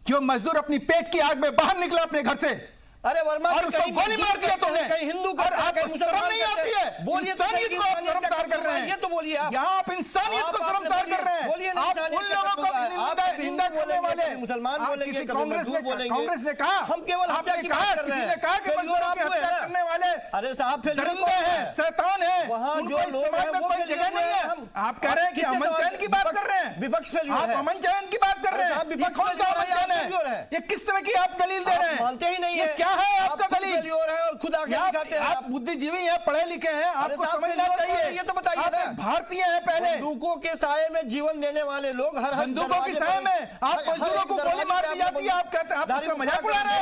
जो मजदूर अपनी पेट की आग में बाहर निकला अपने घर से, अरे वर्मा, और उसको गोली मार दिया तुमने, कहीं हिंदू और आप शर्म नहीं आती है? बोलिए, इंसानियत को आप शर्मसार कर रहे हैं। ये तो बोलिए, यहाँ आप इंसानियत को शर्मसार कर रहे हैं। आप उन लोगों को निंदा करने वाले मुसलमान बोलेंगे, कांग्रेस ने कहा, हम केवल हत्या की बात कर रहे हैं। कहा कि हत्या करने वाले अरे साहब दरिंदे हैं, शैतान हैं, वहाँ जो लोग हैं वो कोई जगह नहीं है। आप कह रहे हैं कि अमन चैन की बात कर रहे हैं, विपक्ष फेल्यूर आप है। अमन चैन की बात कर रहे हैं, विपक्ष कौन सा अमन चैन है? ये किस तरह की आप दलील दे रहे हैं? मानते ही नहीं है, क्या है आपका दलील? फेल्यूर है और खुद आके दिखाते हैं। आप बुद्धिजीवी हैं, पढ़े लिखे हैं, आपको समझना चाहिए। ये तो बताइए आप ना, भारतीय हैं पहले। बंदूकों के साए में जीवन देने वाले लोग हर बंदूकों की साए में आप मजदूरों को गोली मार दी जाती है, आप कहते हैं, आप उसका मजाक उड़ा रहे हैं।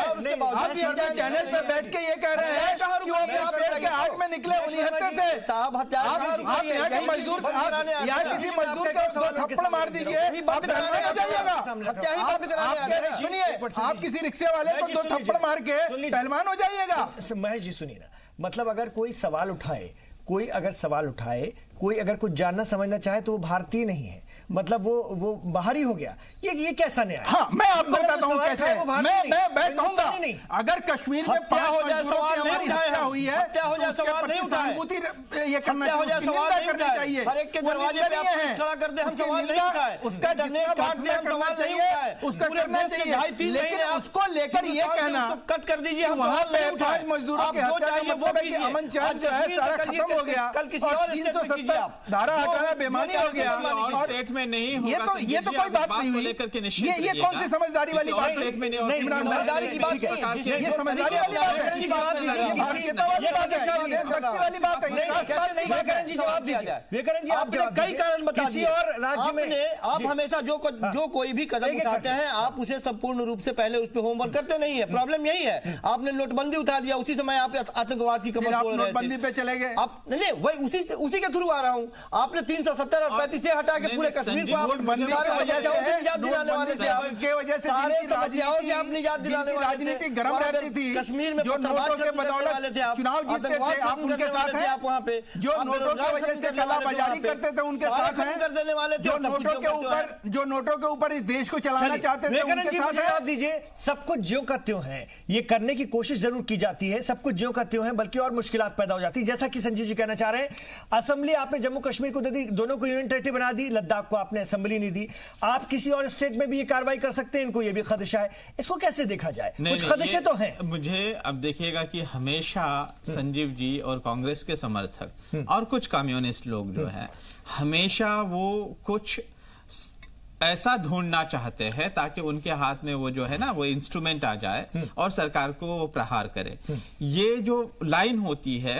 आप ये अपने चैनल पे बैठ के ये कह रहे हैं कि वो अपने पेट के आग में निकले, उन्हीं हत्या थे साहब। हत्या आप यहाँ के मजदूर, यहाँ किसी मजदूर को दो थप्पड़ मार दीजिए, आप पहलवान हो जाइएगा। हत्या ही बंद कराने, सुनिए, आप किसी रिक्शे वाले को दो थप्पड़ मार के पहलवान हो जाइएगा। महेश जी सुनिए ना, मतलब अगर कोई सवाल उठाए, कोई अगर सवाल उठाए, कोई अगर कुछ जानना समझना चाहे तो वो भारतीय नहीं है, मतलब वो बाहरी हो गया। ये कैसा न्याय? हाँ, मैं आपको बताता हूँ कैसे। मैं कहूँगा अगर कश्मीर में 5 मजदूरों की हमारी हत्या हुई है, हत्या हो जाए सवाल नहीं उठाए, सहानुभूति ये करना हो जाए सवाल नहीं करनी चाहिए। हर एक के दरवाजे पे आप खड़ा कर दे, हम सवाल नहीं उठाए, उसका जितना फासला करना चाहिए उसका करना चाहिए, लेकिन उसको लेकर ये कहना कट कर दीजिए, वहाँ पे 5 मजदूरों की हत्या का मतलब है कि अमन चैन जो है सारा खत्म हो गया, कल किसी और 370 धारा हटाना बेमानी हो गया। और स्टेट में नहीं होगा, ये तो कोई बात नहीं हुई। ये कौन सी समझदारी वाली बात है? समझदारी की बात नहीं, ये समझदारी वाली बात है, ये भारतीयता वाली बात है, ये देशभक्ति वाली बात है। ये राष्ट्रवाद नहीं है। विवेकानंद जी जवाब दीजिए। विवेकानंद जी आपने कई कारण बता दिए। और राज्य में आप हमेशा जो कोई भी कदम उठाते हैं आप उसे संपूर्ण रूप से पहले उस पर होमवर्क करते नहीं है। प्रॉब्लम यही है, आपने नोटबंदी उठा दिया, उसी समय आप आतंकवाद की खबर बोल रहे थे, नोटबंदी पे चले गए। आप नहीं, वही उसी के थ्रू आ रहा हूं। आपने 370 और 35 से हटा के पूरे कश्मीर को आप सारे समस्याओं से निजात दिलाने वाले थे, सारे समस्याओं से आप निजात दिलाने वाले थे। राजनीति गर्म रहती थी, कश्मीर में जो नोटों के बदौलत चुनाव जीतते थे आप उनके साथ हैं, आप वहां पे जो नोटों की वजह से कालाबाजारी करते थे उनके साथ हैं, कर देने वाले थे, जो नोटों के ऊपर इस देश को चलाना चाहते थे उनके साथ हैं। जवाब दीजिए। सब कुछ ज्यों का त्यों है, ये करने की कोशिश जरूर की जाती है, सब कुछ ज्यों का त्यों है, बल्कि और मुश्किलात पैदा हो जाती है। जैसा कि संजीव जी कहना चाह रहे हैं, असेंबली आपने जम्मू कश्मीर को दे दी, दोनों को यूनियन टेरिटरी बना दी, लद्दाख को आपने असेंबली नहीं दी। आप किसी और स्टेट में भी ये कार्रवाई कर सकते हैं, इनको ये भी खदशा है, इसको कैसे देखा जाए? कुछ खदशे तो हैं। मुझे अब देखिएगा कि हमेशा संजीव जी और कांग्रेस के समर्थक और कुछ कम्युनिस्ट लोग जो है हमेशा वो कुछ ऐसा ढूंढना चाहते हैं ताकि उनके हाथ में वो जो है ना वो इंस्ट्रूमेंट आ जाए और सरकार को वो प्रहार करे। ये जो लाइन होती है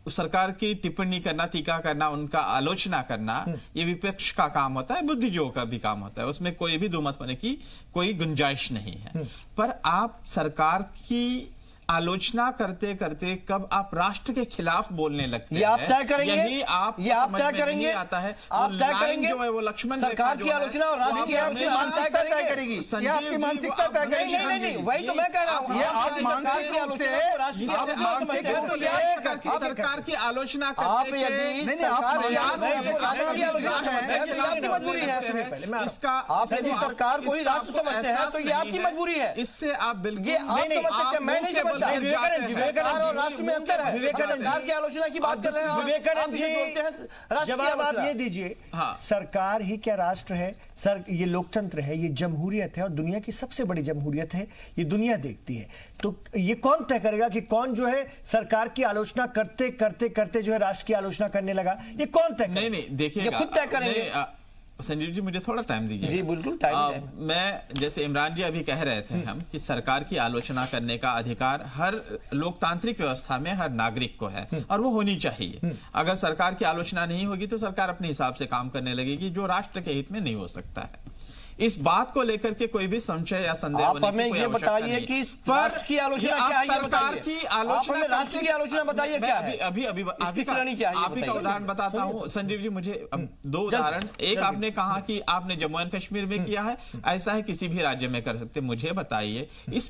सरकार की टिप्पणी करना, टीका करना, उनका आलोचना करना, ये विपक्ष का काम होता है, बुद्धिजीवियों का भी काम होता है, उसमें कोई भी दुमत होने की कोई गुंजाइश नहीं है। पर आप सरकार की आलोचना करते करते कब आप राष्ट्र के खिलाफ बोलने लगते हैं, ये आप तय करेंगे, यही आप तय करेंगे, आता है आप तय करेंगे जो है वो लक्ष्मण सरकार की आलोचना और राष्ट्र की आलोचना तय करेगी। ये आपकी मानसिकता तय करेगी। नहीं, वही तो मैं कह रहा हूँ। ये आप मानसिक रूप से सरकार की आलोचना करते आपकी मजबूरी है, इसका आप यदि सरकार को ही राष्ट्र समझते हैं तो ये आपकी मजबूरी है। इससे आप बिल्कुल मैं नहीं समझता। सरकार और राष्ट्र में अंतर है। सरकार की आलोचना की बात कर रहे हैं, विवेकानंद जी जवाब आप ये दीजिए। हाँ। सरकार ही क्या राष्ट्र है? सर, ये लोकतंत्र है, ये जमहूरियत है और दुनिया की सबसे बड़ी जमहूरियत है, ये दुनिया देखती है। तो ये कौन तय करेगा कि कौन जो है सरकार की आलोचना करते करते करते जो है राष्ट्र की आलोचना करने लगा? ये कौन तय करेगा? नहीं देखिए, खुद तय करेंगे। संजीव जी मुझे थोड़ा टाइम दीजिए। जी बिल्कुल टाइम। मैं जैसे इमरान जी अभी कह रहे थे हम कि सरकार की आलोचना करने का अधिकार हर लोकतांत्रिक व्यवस्था में हर नागरिक को है और वो होनी चाहिए। अगर सरकार की आलोचना नहीं होगी तो सरकार अपने हिसाब से काम करने लगेगी, जो राष्ट्र के हित में नहीं हो सकता है। इस बात को लेकर के कोई भी संशय या संदेह आप हमें ये बताइए कि राष्ट्र की आलोचना क्या है? सरकार की आलोचना, राष्ट्र की आलोचना बताइए क्या है? अभी इसकी श्रेणी क्या है? आप ही का उदाहरण बताता हूं संजीव जी। मुझे अब 2 उदाहरण, एक आपने कहा कि आपने जम्मू एंड कश्मीर में किया है, ऐसा है किसी भी राज्य में कर सकते। मुझे बताइए इस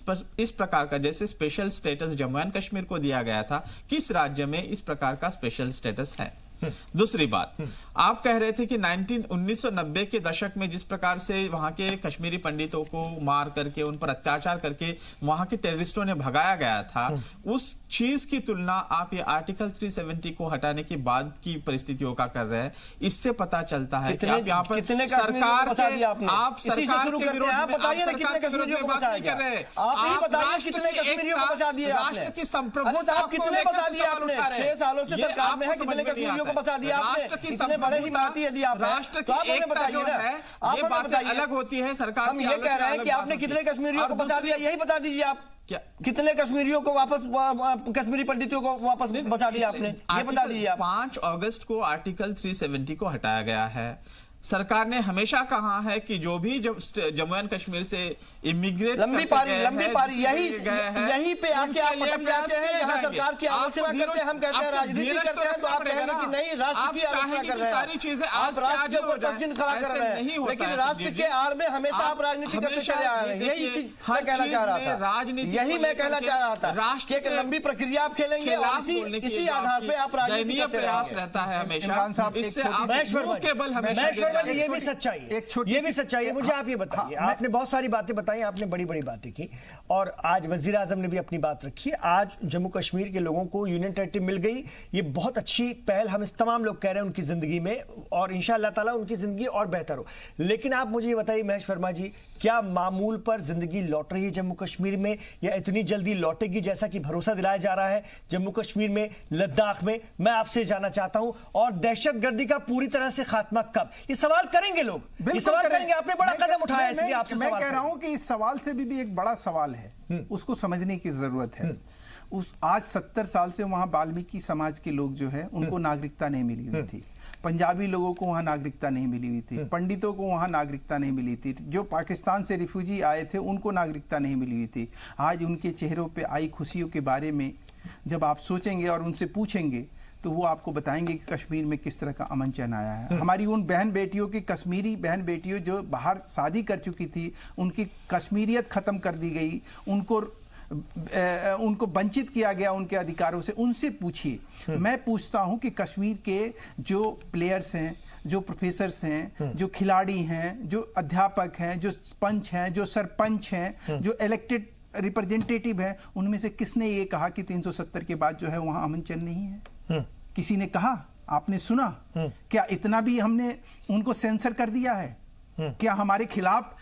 प्रकार का जैसे special status Jammu and Kashmir को दिया गया था, किस राज्य में इस प्रकार का स्पेशल स्टेटस है? दूसरी बात, आप कह रहे थे कि 1990 के दशक में जिस प्रकार से वहां के कश्मीरी पंडितों को मार करके उन पर अत्याचार करके वहां के टेररिस्टों ने भगाया गया था, उस चीज की तुलना आप ये आर्टिकल 370 को हटाने के बाद की परिस्थितियों का कर रहे हैं। इससे पता चलता है कि आप यहाँ पर सरकार के आप सरकार के विरोध में बात नहीं कर रहे, आप राष्ट्र की संप्रभुता को लेकर सवाल उठा रहे हैं। 6 सालों से सरकार में है, कितने कश्मीरियों को बचा दिया आपने? इतने बड़े हिमायती यदि आप राष्ट्र की एकता जो है ये बात अलग होती है। सरकार हम ये कह रहे हैं कि आपने कितने कश्मीरियों को बचा दिया, यही बता दीजिए आप। क्या कितने कश्मीरियों को वापस, कश्मीरी पंडितों को वापस बचा दिया आपने, ये बता दीजिए आप। 5 अगस्त को आर्टिकल 370 को हटाया गया है। सरकार ने हमेशा कहा है कि जो भी जम्मू एंड कश्मीर से इमिग्रेट लंबी पारी यही पे आके आप अटक जाते हैं। यहाँ सरकार की आलोचना करते हैं, हम कहते हैं राजनीति करते हैं, तो आप कहेंगे कि नहीं राष्ट्र की आलोचना कर रहे हैं, सारी चीजें आप राष्ट्र के ऊपर प्रश्न खड़ा कर रहे हैं, लेकिन राष्ट्र के आड़ में हमेशा आप राजनीति करते चले आ रहे हैं। यही चीज मैं कहना चाह रहा था, यही मैं कहना चाह रहा था। राष्ट्र एक लंबी प्रक्रिया आप खेलेंगे और इसी आधार पे आप राजनीति प्रयास रहता है हमेशा। इससे केवल हमेशा ये भी सच्चाई है, ये भी सच्चाई है। मुझे आप ये बताइए, आपने बहुत सारी बातें बताई, आपने बड़ी बड़ी बातें की, और आज वजीर आजम ने भी अपनी बात रखी। आज जम्मू कश्मीर के लोगों को यूनियन टेरिटरी मिल गई, ये बहुत अच्छी पहल हम तमाम लोग कह रहे हैं उनकी जिंदगी में, और इंशाअल्लाह ताला उनकी जिंदगी और बेहतर हो। लेकिन आप मुझे ये बताइए महेश वर्मा जी, क्या मामूल पर जिंदगी लौट रही है जम्मू कश्मीर में, या इतनी जल्दी लौटेगी जैसा कि भरोसा दिलाया जा रहा है जम्मू कश्मीर में, लद्दाख में? मैं आपसे जानना चाहता हूं, और दहशतगर्दी का पूरी तरह से खात्मा कब? ये सवाल करेंगे लोग, ये सवाल करेंगे। आपने बड़ा कदम उठाया, इसलिए आपसे मैं कह रहा हूं कि इस सवाल से भी एक बड़ा सवाल है, उसको समझने की जरूरत है। आज 70 साल से वहां वाल्मीकि समाज के लोग जो है उनको नागरिकता नहीं मिली हुई थी, पंजाबी लोगों को वहां नागरिकता नहीं मिली हुई थी, पंडितों को वहां नागरिकता नहीं मिली थी, जो पाकिस्तान से रिफ्यूजी आए थे उनको नागरिकता नहीं मिली हुई थी। आज उनके चेहरों पे आई खुशियों के बारे में जब आप सोचेंगे और उनसे पूछेंगे तो वो आपको बताएंगे कि कश्मीर में किस तरह का अमन चैन आया है। हमारी उन बहन बेटियों की, कश्मीरी बहन बेटियों जो बाहर शादी कर चुकी थी, उनकी कश्मीरियत ख़त्म कर दी गई, उनको वंचित किया गया उनके अधिकारों से। उनसे पूछिए। मैं पूछता हूं कि कश्मीर के जो प्लेयर्स हैं, जो प्रोफेसर्स हैं, जो खिलाड़ी हैं, जो अध्यापक हैं, जो पंच हैं, जो सरपंच हैं, जो इलेक्टेड रिप्रेजेंटेटिव हैं, उनमें से किसने ये कहा कि 370 के बाद जो है वहां अमन चैन नहीं है? किसी ने कहा? आपने सुना? क्या इतना भी हमने उनको सेंसर कर दिया है? क्या हमारे खिलाफ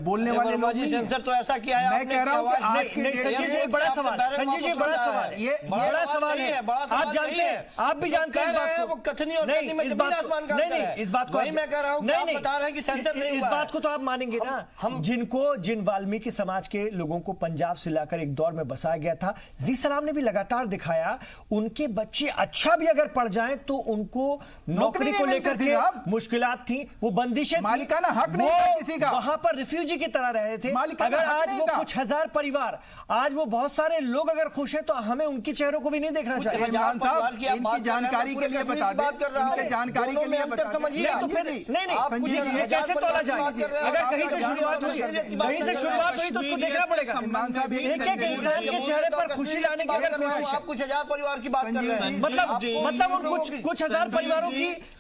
बोलने वाले लोग नहीं हैं? सेंसर तो ऐसा किया है। मैं कह रहा हूं कि आज के डेट में बड़ा सवाल है संजीव जी, बड़ा सवाल है, ये बड़ा सवाल है। आप जानते हैं, आप भी जानते हैं इस बात को। वो कथनी और कथनी में जमीन आसमान का अंतर है। नहीं, इस बात को वही मैं कह रहा हूं कि आप बता रहे हैं कि सेंसर नहीं हुआ है। इस बात को तो आप मानेंगे ना, हम जिन वाल्मीकि समाज के लोगों को पंजाब से लाकर एक दौर में बसाया गया था, जी सलाम ने भी लगातार दिखाया, उनके बच्चे अच्छा भी अगर पढ़ जाएं तो उनको नौकरी को लेकर के मुश्किलात थी, वो बंदिशें, मालिकाना हक नहीं किसी का, वहां पर रिफ्यूजी की तरह रहे थे। अगर आज वो कुछ हजार परिवार, आज वो बहुत सारे लोग अगर खुश हैं तो हमें उनके चेहरों को भी नहीं देखना चाहिए। इमरान साहब, इनकी जानकारी के लिए बता दें, इनके जानकारी के लिए बता दें। नहीं, कैसे तोला जाए? अगर कहीं से शुरुआत हुई, कहीं से शुरुआत हुई तो उसको देखना पड़ेगा। इमरान साहब, एक एक इंसान के चेहरे पर खुशी लाने की अगर कोशिश, आप कुछ हजार परिवार की बात कर रहे हैं, मतलब कुछ हजार परिवारों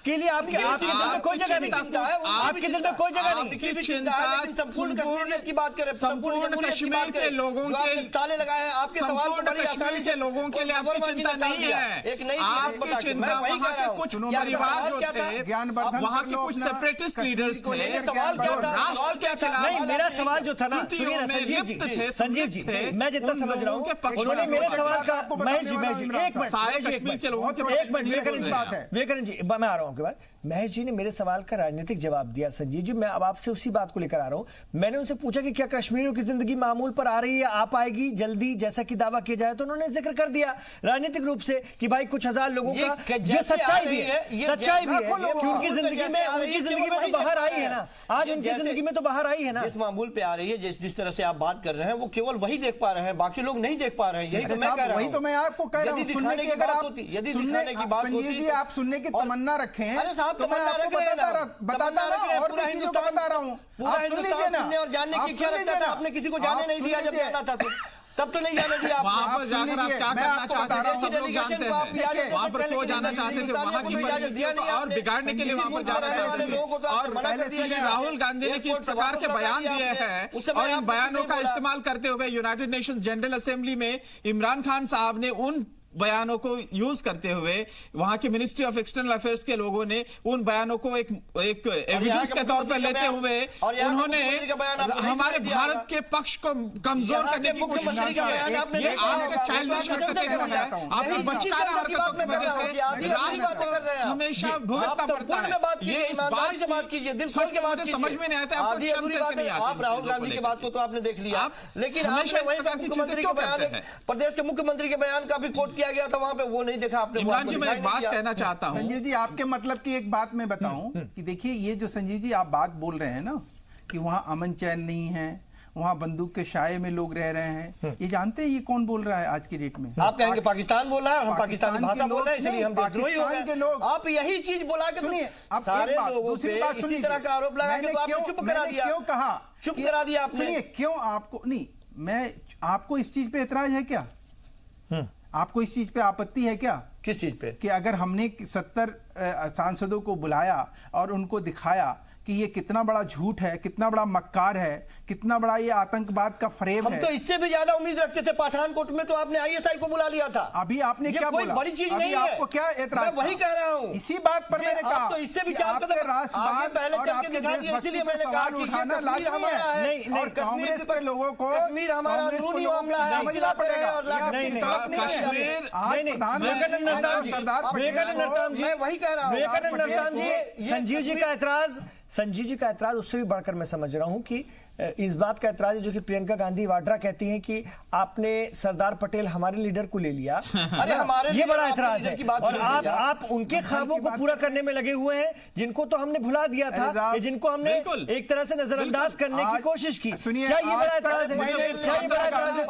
के लिए आपके दिल में कोई जगह नहीं, आपके दिल में कोई जगह नहीं। संपूर्ण कश्मीर की बात करें, संपूर्ण कश्मीर के लोगों के ताले लगाए हैं। आपके सवाल को बड़ी आसानी से लोगों के लिए आपकी चिंता नहीं है। एक नई आपकी चिंता वहां के कुछ परिवार जो थे, ज्ञानवर्धन, वहां के कुछ सेपरेटिस्ट लीडर्स थे, सवाल क्या था? राष्ट्र के खिलाफ। नहीं, मेरा सवाल जो था ना, संजीव जी, मैं जितना समझ रहा हूँ, उन्होंने मेरे सवाल का, महेश जी, सारे कश्मीर के लोगों के एक मिनट, वेकरन जी, मैं आ रहा हूँ आपके बाद। महेश जी ने मेरे सवाल का राजनीतिक जवाब दिया। संजीव जी, मैं अब आपसे उसी बात को लेकर आ रहा हूं। मैंने उनसे पूछा कि क्या कश्मीरियों की जिंदगी मामूल पर आ रही है, आ पाएगी जल्दी जैसा कि दावा किया जाए, तो उन्होंने जिक्र कर दिया राजनीतिक रूप से कि भाई कुछ हजार लोगों का, जो सच्चाई भी है कि उनकी जिंदगी में तो बाहर आई है ना, आज उनकी जिंदगी में तो बाहर आई है ना। जिस मामूल पे आ रही है, जिस तरह से आप बात कर रहे हैं, वो केवल वही देख पा रहे हैं, बाकी लोग नहीं देख पा रहे हैं। यही तो मैं कह रहा हूं, वही तो मैं आपको कह रहा हूं। सुनने की अगर आप सुनने की बात होती जी, आप सुनने की तमन्ना रखें, अरे साहब, तो मैं आपको बताता रहा और पूरा चीजों को बता रहा हूं। पूरा हिंदुस्तान सुनने और जानने की इच्छा रखता था, आपने किसी को जाने नहीं दिया जब जाना था। तब तो नहीं जाने दिया आपने। वहां पर जाकर आप क्या करना चाहते थे सब लोग जानते हैं। वहां पर क्यों जाना चाहते थे, वहां की परिस्थितियों को और बिगाड़ने के लिए वहां पर जाना चाहते थे। और राहुल गांधी ने किस प्रकार के बयान दिए हैं और इन बयानों का इस्तेमाल करते हुए यूनाइटेड नेशंस जनरल असेंबली में इमरान खान साहब ने उन बयानों को यूज करते हुए वहां की मिनिस्ट्री ऑफ एक्सटर्नल अफेयर्स के लोगों ने उन बयानों को एक एविडेंस के तौर पर लेते हुए उन्होंने हमारे भारत के पक्ष को कमजोर करने की कोशिश की है। ये आपके चाइल्डिश हरकतें है, आपकी बचकाना हरकतों की वजह से राष्ट्र को हमेशा भुगतना पड़ता है। ये इस बात से बात कीजिए, दिल खोल के बात समझ में नहीं आता, आपको शर्म कैसे नहीं आती? आप राहुल गांधी की बात को तो आपने देख लिया, लेकिन आपने वही मुख्यमंत्री के बयान, प्रदेश के मुख्यमंत्री के बयान का भी कोट किया गया था वहां पे, वो नहीं देखा आपने। इमरान जी, मैं एक बात कहना चाहता हूं। संजीव जी, आपके मतलब की एक बात मैं बताऊं कि देखिए, ये जो संजीव जी आप बात बोल रहे हैं ना कि वहां अमन चैन नहीं है, वहां बंदूक के साये में लोग रह रहे हैं, ये जानते हैं ये कौन बोल रहा है आज की डेट में? आप कहेंगे पाकिस्तान बोल रहा है, हम पाकिस्तानी भाषा बोल रहे हैं, इसलिए हम देशद्रोही हो गए। लोग आप यही चीज बोला के सुनिए, आप सारे लोगों पे इसी तरह का आरोप लगा के आपने चुप करा दिया। क्यों कहा चुप करा दिया आपने? सुनिए, क्यों आपको नहीं, मैं आपको इस चीज पे एतराज है क्या? आपको इस चीज पे आपत्ति है क्या? किस चीज पे? कि अगर हमने 70 सांसदों को बुलाया और उनको दिखाया कि ये कितना बड़ा झूठ है, कितना बड़ा मक्कार है, कितना बड़ा ये आतंकवाद का फ्रेम है। हम तो इससे भी ज्यादा उम्मीद रखते थे। पठानकोट में तो आपने आईएसआई को बुला लिया था। अभी आपने क्या बोला? बड़ी चीज नहीं है। आपको क्या एतराज? मैं वही कह रहा हूं, इसी बात पर मैंने कहा तो इससे भी चार कदम राष्ट्रवाद पहले और चल के आपके दिखा दिया, इसलिए मैंने कहा सवाल कि उठाना लाजमी है और कांग्रेस के लोगों को कश्मीर हमारा अंदरूनी मामला है, समझना पड़ेगा। मैं वही कह रहा हूं। संजीव जी का एतराज उससे भी बढ़कर मैं समझ रहा हूं कि इस बात का एतराज है जो कि प्रियंका गांधी वाड्रा कहती हैं कि आपने सरदार पटेल हमारे लीडर को ले लिया। अरे हमारे ये बड़ा एतराज है और आप उनके ख्वाबों को पूरा करने में लगे हुए हैं जिनको तो हमने भुला दिया था, जिनको हमने एक तरह से नजरअंदाज करने की कोशिश की। क्या ये बड़ा एतराज है? क्या ये बड़ा एतराज है?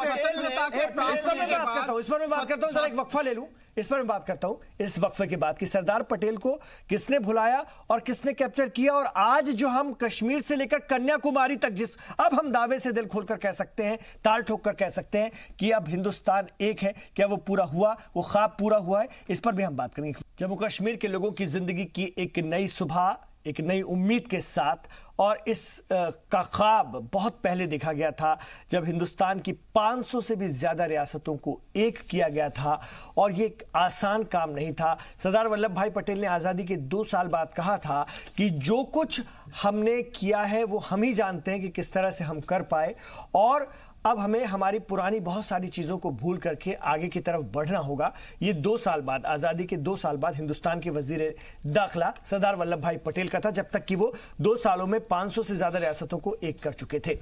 इस पर मैं बात करता हूं, जरा एक वक्फा ले लूं, इस पर मैं बात करता हूं इस वक्फे के बाद कि सरदार पटेल को किसने भुलाया और किसने कैप्चर किया। और आज जो हम कश्मीर से लेकर कन्याकुमारी तक जिस अब हम दावे से दिल खोलकर कह सकते हैं, ताल ठोक कर कह सकते हैं कि अब हिंदुस्तान एक है, क्या वो पूरा हुआ? वो ख्वाब पूरा हुआ है? इस पर भी हम बात करेंगे। जम्मू कश्मीर के लोगों की जिंदगी की एक नई सुबह, एक नई उम्मीद के साथ, और इस का ख्वाब बहुत पहले देखा गया था जब हिंदुस्तान की 500 से भी ज्यादा रियासतों को एक किया गया था और ये एक आसान काम नहीं था। सरदार वल्लभ भाई पटेल ने आज़ादी के 2 साल बाद कहा था कि जो कुछ हमने किया है वो हम ही जानते हैं कि किस तरह से हम कर पाए, और अब हमें हमारी पुरानी बहुत सारी चीज़ों को भूल करके आगे की तरफ बढ़ना होगा। ये 2 साल बाद, आज़ादी के 2 साल बाद हिंदुस्तान के वजीर दाखिला सरदार वल्लभ भाई पटेल का था, जब तक कि वो 2 सालों में 500 से ज़्यादा रियासतों को एक कर चुके थे।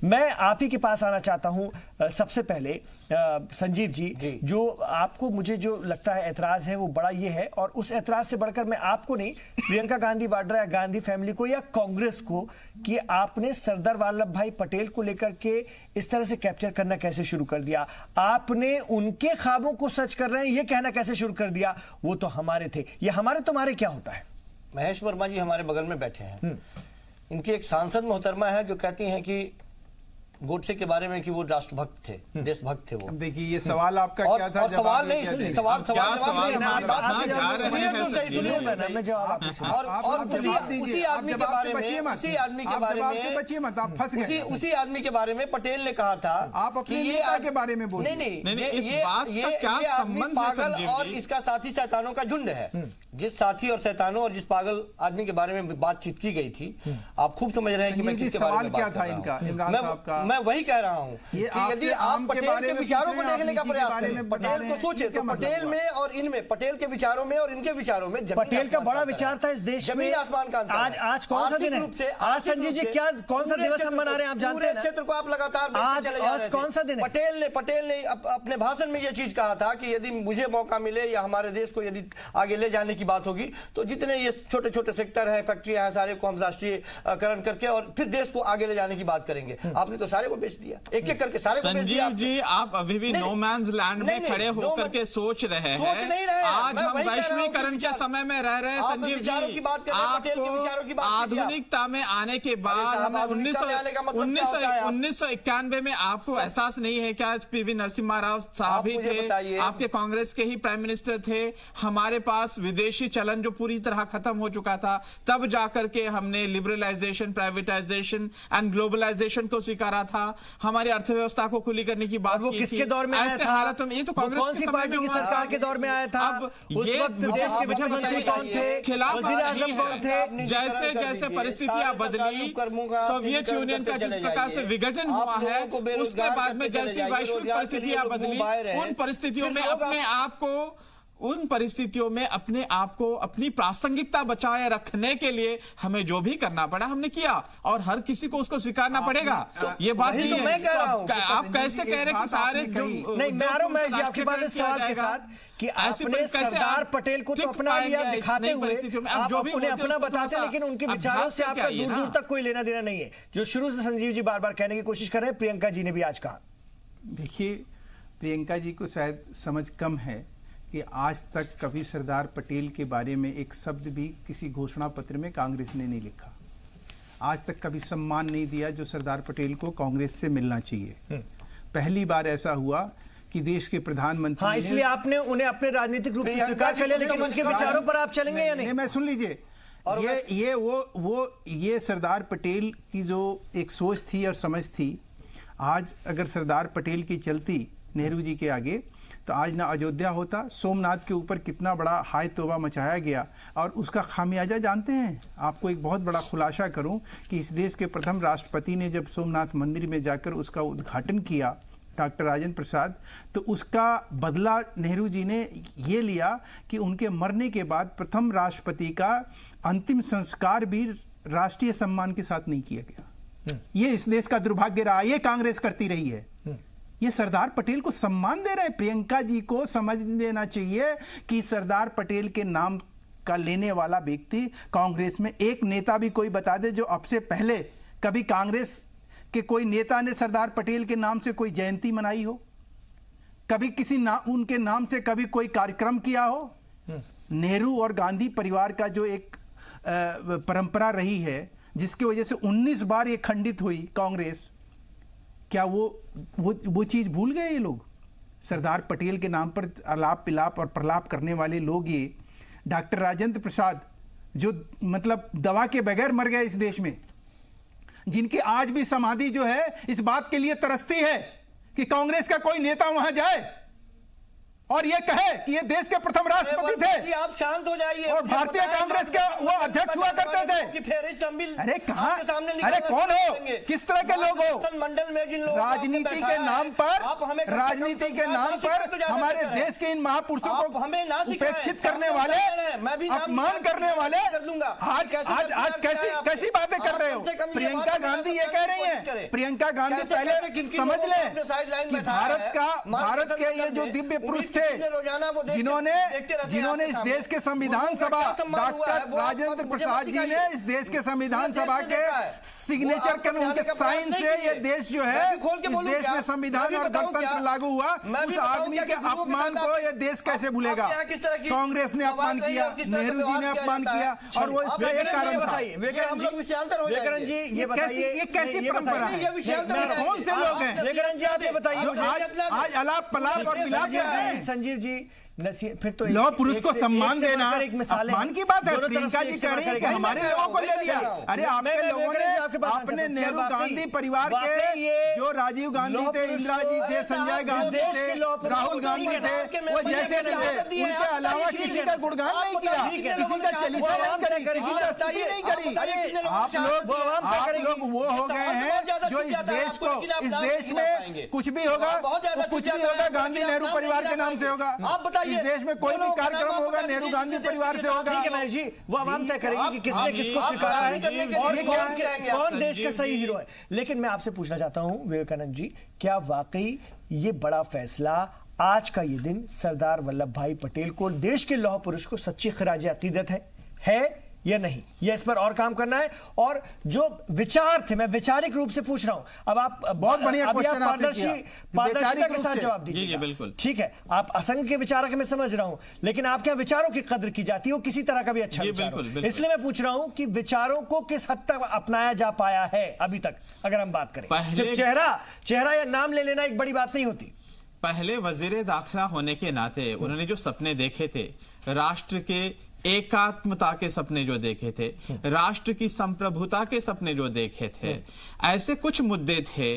मैं आप ही के पास आना चाहता हूँ सबसे पहले संजीव जी, जो आपको मुझे जो लगता है एतराज़ है वो बड़ा ये है, और उस एतराज़ से बढ़कर मैं आपको नहीं, प्रियंका गांधी वाड्रा या गांधी फैमिली को या कांग्रेस को, कि आपने सरदार वल्लभ भाई पटेल को लेकर के इस तरह से कैप्चर करना कैसे शुरू कर दिया? आपने उनके ख्वाबों को सच कर रहे हैं ये कहना कैसे शुरू कर दिया? वो तो हमारे थे, ये हमारे तुम्हारे क्या होता है? महेश वर्मा जी हमारे बगल में बैठे हैं, इनकी एक सांसद मोहतरमा है जो कहती हैं कि गोडसे के बारे में कि वो राष्ट्रभक्त थे, देशभक्त थे वो। देखिए ये सवाल आपका क्या था? सवाल नहीं, सवाल उसी आदमी के बारे में पटेल ने कहा था आप अपने नेता के बारे में बोल। नहीं, ये क्या संबंध पागल और इसका साथी शैतानों का झुंड है। जिस साथी और शैतानों और जिस पागल आदमी के बारे में बातचीत की गई थी, आप खूब समझ रहे हैं कि मैं किसके बारे में बात कर रहा हूं। मैं वही कह रहा हूं कि यदि आप पटेल के विचारों को देखने का प्रयास करें, पटेल को सोचे, तो पटेल में और इनमें, पटेल के विचारों में और इनके विचारों में पटेल का बड़ा विचार था इस देश में, जमीन आसमान का अंतर। आज कौन सा दिन है? आज संजीव जी क्या कौन सा दिवस हम मना रहे हैं? आप जानते हैं क्षेत्र को आप लगातार आज कौन सा दिन है? पटेल ने अपने भाषण में यह चीज कहा था कि यदि मुझे मौका मिले या हमारे देश को यदि आगे ले जाने की की बात होगी तो जितने ये छोटे छोटे सेक्टर है, फैक्ट्रियां हैं, सारे को हम राष्ट्रीयकरण करके और फिर देश को आगे ले जाने की बात करेंगे। आपने तो सारे को बेच दिया, एक एक करके सारे को बेच दिया। संजीव जी, आप अभी भी नो मैन्स लैंड में खड़े होकर के सोच रहे हैं। सोच नहीं रहे, आज हम वैश्वीकरण के समय में रह रहे हैं। संजीव जी, आपको आधुनिकता में आने के बाद 1991 में आपको एहसास नहीं है क्या? पीवी नरसिम्हा राव साहब ही थे, आपके कांग्रेस के ही प्राइम मिनिस्टर थे। हमारे पास विदेशी चलन जो पूरी तरह खत्म हो चुका था, तब जाकर के हमने लिबरलाइजेशन, प्राइवेटाइजेशन एंड ग्लोबलाइजेशन को स्वीकारा था। हमारी अर्थव्यवस्था को खुली करने की बात की थी। किसके दौर में ऐसे हालत में, ये तो कांग्रेस की पार्टी की सरकार के दौर में आया था। अब उस वक्त देश के मुख्यमंत्री कौन थे, खिलाफ वज़ीर-ए-आज़म कौन थे? जैसे जैसे परिस्थितियां बदली, सोवियत यूनियन का जिस प्रकार से विघटन हुआ है, उसके बाद में जैसी वैश्विक परिस्थितियां बदली, उन परिस्थितियों में अपने आप को अपनी प्रासंगिकता बचाए रखने के लिए हमें जो भी करना पड़ा हमने किया, और हर किसी को उसको स्वीकारना पड़ेगा। ये बात नहीं है। मैं कह रहा हूं, आप कैसे कह रहे हैं कि सारे नहीं, मैं आ रहा हूं मैं आपके पास सवाल के साथ कि आपने सरदार पटेल को तो अपना लिया दिखाते हुए, आप जो भी उन्हें अपना बताते हैं, लेकिन उनके विचारों से आपका दूर दूर तक कोई लेना देना नहीं है, जो शुरू से संजीव जी बार बार कहने की कोशिश कर रहे हैं। प्रियंका जी ने भी आज कहा। देखिए, प्रियंका जी को शायद समझ कम है कि आज तक कभी सरदार पटेल के बारे में एक शब्द भी किसी घोषणा पत्र में कांग्रेस ने नहीं लिखा। आज तक कभी सम्मान नहीं दिया जो सरदार पटेल को कांग्रेस से मिलना चाहिए। पहली बार ऐसा हुआ कि देश के प्रधानमंत्री, हाँ, इसलिए आपने उन्हें अपने राजनीतिक रूप से स्वीकार कर लिया, लेकिन उनके विचारों पर आप चलेंगे या नहीं? मैं सुन लीजिए, ये सरदार पटेल की जो एक सोच थी और समझ थी, आज अगर सरदार पटेल की चलती नेहरू जी के आगे तो आज ना अयोध्या होता, सोमनाथ के ऊपर कितना बड़ा हाय तौबा मचाया गया, और उसका खामियाजा जानते हैं। आपको एक बहुत बड़ा खुलासा करूं कि इस देश के प्रथम राष्ट्रपति ने जब सोमनाथ मंदिर में जाकर उसका उद्घाटन किया, डॉक्टर राजेंद्र प्रसाद, तो उसका बदला नेहरू जी ने ये लिया कि उनके मरने के बाद प्रथम राष्ट्रपति का अंतिम संस्कार भी राष्ट्रीय सम्मान के साथ नहीं किया गया। ये इस देश का दुर्भाग्य रहा, ये कांग्रेस करती रही है। ये सरदार पटेल को सम्मान दे रहे हैं। प्रियंका जी को समझ लेना चाहिए कि सरदार पटेल के नाम का लेने वाला व्यक्ति कांग्रेस में एक नेता भी कोई बता दे जो अब से पहले कभी कांग्रेस के कोई नेता ने सरदार पटेल के नाम से कोई जयंती मनाई हो, कभी उनके नाम से कभी कोई कार्यक्रम किया हो। नेहरू और गांधी परिवार का जो एक परंपरा रही है, जिसकी वजह से 19 बार ये खंडित हुई कांग्रेस, क्या वो चीज भूल गए ये लोग? सरदार पटेल के नाम पर आलाप पिलाप और प्रलाप करने वाले लोग, ये डॉक्टर राजेंद्र प्रसाद जो मतलब दवा के बगैर मर गए इस देश में, जिनकी आज भी समाधि जो है इस बात के लिए तरसती है कि कांग्रेस का कोई नेता वहां जाए और ये कहे कि ये देश के प्रथम राष्ट्रपति थे। आप शांत हो जाइए। और भारतीय कांग्रेस के वो अध्यक्ष हुआ करते थे। अरे कहां, अरे कौन हो, किस तरह के लोग हो? मंडल में जिन लोगों राजनीति के नाम पर, राजनीति के नाम पर हमारे देश के इन महापुरुषों को उपेक्षित करने वाले, अपमान करने वाले, आज कैसी बातें कर रहे हो? प्रियंका गांधी ये कह रही है, प्रियंका गांधी पहले समझ ले कि भारत के ये जो दिव्य पुरुष थे, जिन्होंने इस देश के संविधान सभा, डॉक्टर राजेंद्र प्रसाद जी ने इस देश के संविधान सभा के सिग्नेचर के उनके साइन से ये देश जो है, इस देश में संविधान और गणतंत्र लागू हुआ, उस आदमी के अपमान को ये देश कैसे भूलेगा? कांग्रेस ने अपमान किया, नेहरू जी ने अपमान किया, और वो इसका एक कारण था। विकरण जी ये बताइए, ये कैसी परंपरा है? कौन से लोग हैं? विकरण जी आप ये बताइए, आज अलाप पलाप और मिलाप संजीव जी फिर तो लौह पुरुष को सम्मान देना अपमान की बात है। प्रियंका जी कह रही है कि हमारे लोगों को ले लिया। अरे आपके लोगों ने अपने नेहरू गांधी परिवार के जो राजीव गांधी थे, इंदिरा जी थे, संजय गांधी थे, राहुल गांधी थे, वो जैसे भी थे, उनके अलावा किसी का गुणगान नहीं किया, किसी का चालीसा नहीं करी, किसी का स्तुति नहीं करी। आप लोग वो हो गए हैं जो इस देश को, इस देश में कुछ भी होगा, कुछ भी होगा गांधी नेहरू परिवार के नाम से होगा। इस देश में कोई भी कार्यक्रम होगा नेहरू गांधी परिवार से होगा। ठीक है महेश जी, वो आवाम तय करेगी कि किसने किसको स्वीकारा है और कौन देश का सही हीरो है। लेकिन मैं आपसे पूछना चाहता हूं विवेकानंद जी, क्या वाकई ये बड़ा फैसला आज का ये दिन सरदार वल्लभ भाई पटेल को, देश के लौह पुरुष को सच्ची खिराज अकीदत है या नहीं, ये इस पर और काम करना है। और जो विचार थे, मैं वैचारिक रूप से पूछ रहा हूं, अब आप बहुत बढ़िया क्वेश्चन आपने किया, पारदर्शिता के साथ जवाब दीजिए। जी बिल्कुल ठीक है, आप असंख्य के विचारक मैं समझ रहा हूं, लेकिन आपके यहाँ विचारों की कद्र की जाती है, वो किसी तरह का भी अच्छा विचार हो। इसलिए मैं पूछ रहा हूं कि विचारों को किस हद तक अपनाया जा पाया है अभी तक, अगर हम बात करें। सिर्फ चेहरा या नाम ले लेना एक बड़ी बात नहीं होती। पहले वजीर दाखिला होने के नाते उन्होंने जो सपने देखे थे, राष्ट्र के एकात्मता के सपने जो देखे थे, राष्ट्र की संप्रभुता के सपने जो देखे थे, ऐसे कुछ मुद्दे थे।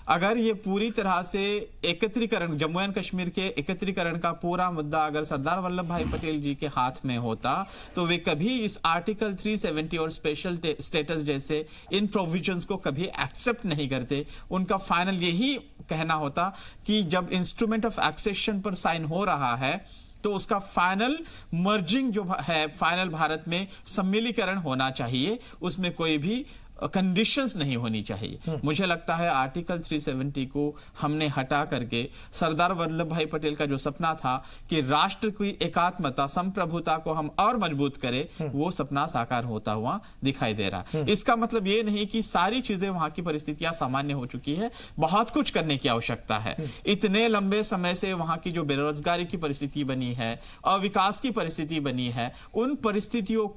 अगर ये पूरी तरह से एकत्रीकरण, जम्मू एंड कश्मीर के एकत्रीकरण का पूरा मुद्दा अगर सरदार वल्लभ भाई पटेल जी के हाथ में होता, तो वे कभी इस आर्टिकल 370 और स्पेशल स्टेटस जैसे इन प्रोविजंस को कभी एक्सेप्ट नहीं करते। उनका फाइनल यही कहना होता कि जब इंस्ट्रूमेंट ऑफ एक्सेशन पर साइन हो रहा है तो उसका फाइनल मर्जिंग जो है, फाइनल भारत में सम्मिलीकरण होना चाहिए, उसमें कोई भी कंडीशंस नहीं होनी चाहिए। मुझे लगता है आर्टिकल 370 को हमने हटा करके सरदार वल्लभ भाई पटेल का जो सपना था कि राष्ट्र की एकात्मता, संप्रभुता को हम और मजबूत करें, वो सपना साकार होता हुआ दिखाई दे रहा है। इसका मतलब ये नहीं कि सारी चीजें, वहां की परिस्थितियां सामान्य हो चुकी है, बहुत कुछ करने की आवश्यकता है। इतने लंबे समय से वहां की जो बेरोजगारी की परिस्थिति बनी है और विकास की परिस्थिति बनी है, उन परिस्थितियों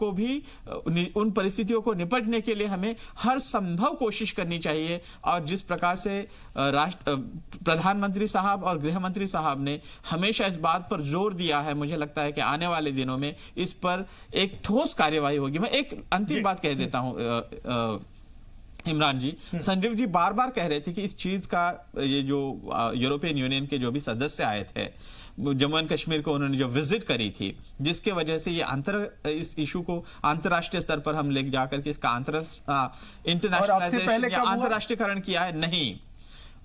को निपटने के लिए हमें हर संभव कोशिश करनी चाहिए। और जिस प्रकार से प्रधानमंत्री साहब और गृह मंत्री साहब ने हमेशा इस बात पर जोर दिया है, मुझे लगता है कि आने वाले दिनों में इस पर एक ठोस कार्यवाही होगी। मैं एक अंतिम बात कह देता हूं इमरान जी, संजीव जी बार बार कह रहे थे कि इस चीज का, ये जो यूरोपियन यूनियन के जो भी सदस्य आए थे जम्मू एंड कश्मीर को, उन्होंने जो विजिट करी थी, जिसके वजह से ये इस इशू को अंतर्राष्ट्रीय स्तर पर हम ले जाकर के इसका इंटरनेशनलाइजेशन या अंतर्राष्ट्रीयकरण किया है। नहीं,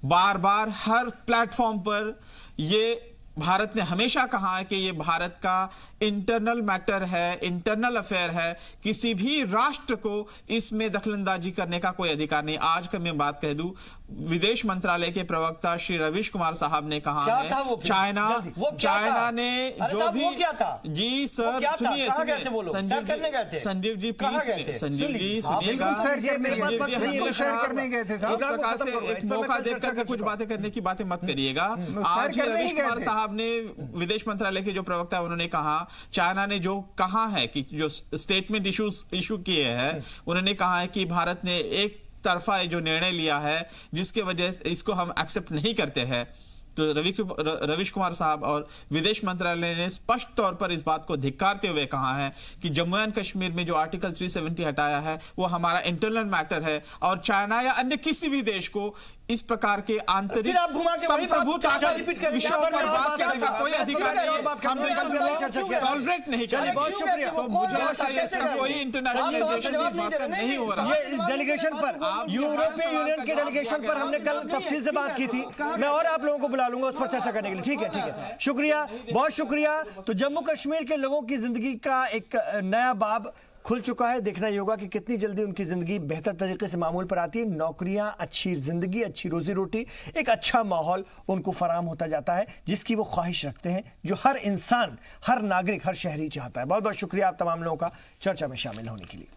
बार बार हर प्लेटफॉर्म पर ये भारत ने हमेशा कहा है कि ये भारत का इंटरनल मैटर है, इंटरनल अफेयर है, किसी भी राष्ट्र को इसमें दखलंदाजी करने का कोई अधिकार नहीं। आज का मैं बात कह दूं, विदेश मंत्रालय के प्रवक्ता श्री रवीश कुमार साहब ने कहा है चाइना ने जो भी जी सर सुनिए संजीव जी प्लीज, संजीव जी सुनिएगा, इस प्रकार से एक मौका देकर कुछ बातें करने की बातें मत करिएगा। आज रवीश कुमार साहब ने, विदेश मंत्रालय के जो प्रवक्ता है, उन्होंने कहा चाइना ने जो कहा है कि जो स्टेटमेंट इशू किए हैं, उन्होंने कहा है कि भारत ने एक तरफा जो निर्णय लिया है जिसके वजह से इसको हम एक्सेप्ट नहीं करते हैं। तो रवीश कुमार साहब और विदेश मंत्रालय ने स्पष्ट तौर पर इस बात को धिक्कारते हुए कहा है कि जम्मू एंड कश्मीर में जो आर्टिकल 370 हटाया है वो हमारा इंटरनल मैटर है और चाइना या अन्य किसी भी देश को इस प्रकार के आंतरिक संप्रभुता विषयों पर बात करने का कोई अधिकार नहीं है। हम टॉलरेट नहीं करेंगे। बहुत शुक्रिया। तो मुझे लगता है इसका कोई इंटरनेशनल नहीं हो रहा। ये इस डेलीगेशन पर, यूरोपीय यूनियन के डेलीगेशन पर हमने कल तफसील से बात की थी, मैं और आप लोगों को बुला लूंगा उस पर चर्चा करने के लिए। ठीक है, शुक्रिया, बहुत शुक्रिया। तो जम्मू कश्मीर के लोगों की जिंदगी का एक नया बाब खुल चुका है। देखना ही होगा कि कितनी जल्दी उनकी जिंदगी बेहतर तरीके से मामूल पर आती है। नौकरियां, अच्छी जिंदगी, अच्छी रोजी रोटी, एक अच्छा माहौल उनको फराहम होता जाता है, जिसकी वो ख्वाहिश रखते हैं, जो हर इंसान, हर नागरिक, हर शहरी चाहता है। बहुत बहुत शुक्रिया आप तमाम लोगों का चर्चा में शामिल होने के लिए।